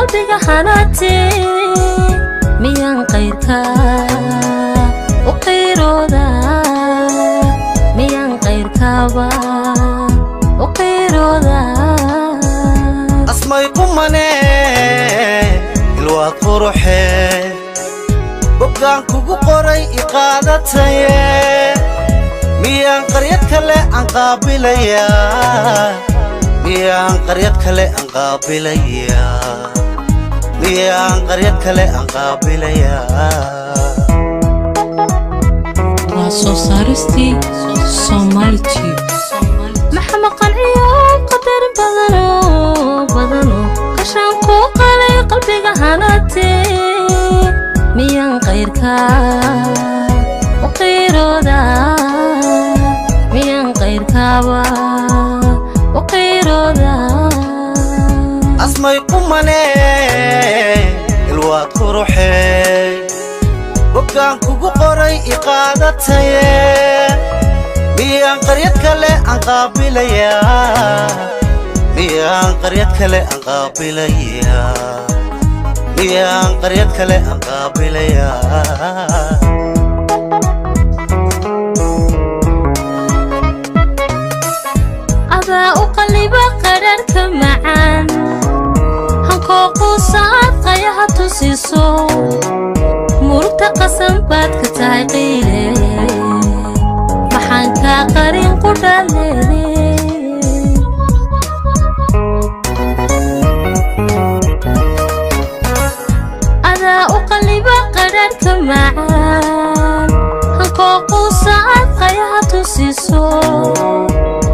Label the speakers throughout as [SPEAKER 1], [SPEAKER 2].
[SPEAKER 1] qalbiga hanatay miyaan qayrka u qayrooda miyaan qayrkaba u qayrooda
[SPEAKER 2] asmay qumane ilwaad quruxee boggaan kugu qoray iqaadataye miyaan qaryad kale aan qaabilayaa miyaan qaryad kale aan qaabilayaa miyaan qaryad kale aan qaabilayaa
[SPEAKER 1] waa soo saaristii Somali Tube maxamed qanciyo qadar badano qashan ku qalay qalbiga hanatay miyaan qayrka u qayrooda miyaan qayrkaba u qayrooda
[SPEAKER 2] asmay qumane ilwaad quruxee boggaan kugu qoray iqaadataye miyaan qaryad kale aan qaabilayaa miyaan qaryad kale aan qaabilayaa miyaan qaryad kale aan qaabilayaa
[SPEAKER 1] adaa u qalbiga qararka macaan hankoo quusaad qayaha tusiso murugta qasan baad ka tahay qiile maxaan kaa qarin ku dhaleede adaa u qalbiga qararka macaan hankoo quusaad qayaha tusiso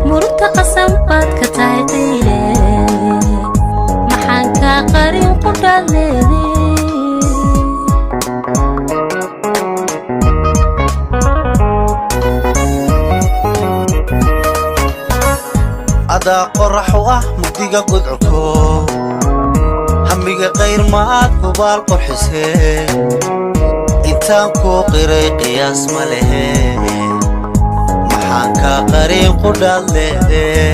[SPEAKER 1] murugta qasan baad ka tahay qiile maxaan kaa qarin ku dhaleede
[SPEAKER 2] adaa qorax u ah mugdiga gudcurko hamiga qayr maad hubaal qurxisee intaan kuu qiray qiyaas ma lehe maxaan kaa qarin qudhaad leedee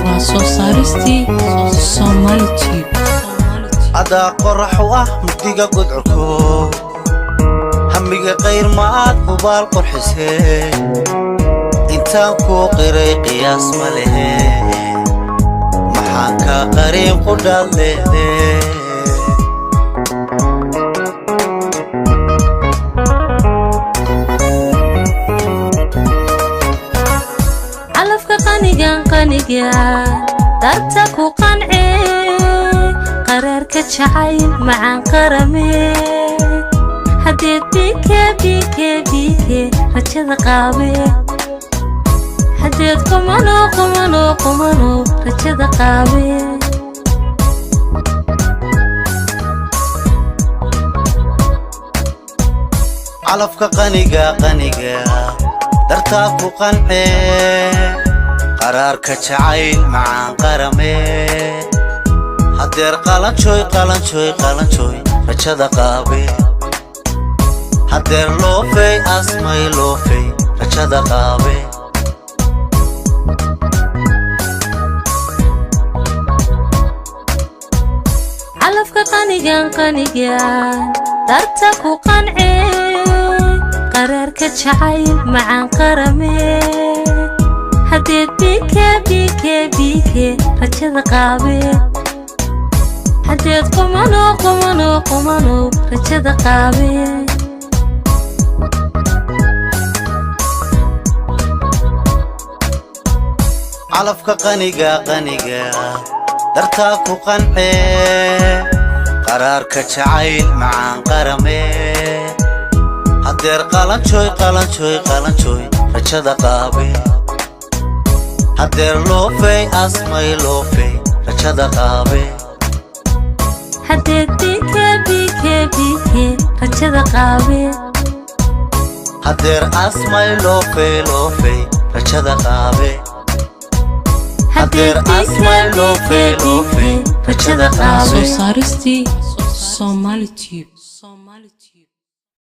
[SPEAKER 1] waa soo saaristii Somali Tube
[SPEAKER 2] adaa qorax u ah mugdiga gudcurko hamiga qayr maad hubaal qurxisee intaan kuu qiray qiyaas ma lehe maxaan kaa qarin qudhaad leedee
[SPEAKER 1] calafka qaniga darta ku qancee qaraarka jacayl macaan qarame hadeed bike rajada qaabe hadeed qumano rajada qaabe
[SPEAKER 2] calafka qaniga dartaa ku qancee qaraarka jacayl macaan qarame hadeer qalanjooy rajada qaabe hadeer loofey asmay loofey rajada qaabe
[SPEAKER 1] calafka qaniga darta ku qancee qaraarka jacayl macaan qarame hadeed bike rajada qaabe hadeed qumano rajada qaabe
[SPEAKER 2] calafka qaniga dartaa ku qancee qaraarka jacayl macaan qarame hadeer qalanjooy rajada qaabe hadeer loofey asmay loofey rajada qaabe
[SPEAKER 1] hadeed bike rajada qaabe
[SPEAKER 2] hadeer asmay loofey rajada qaabe hadeer asmay loofey rajada qaabe
[SPEAKER 1] soo saaristii Somali Tube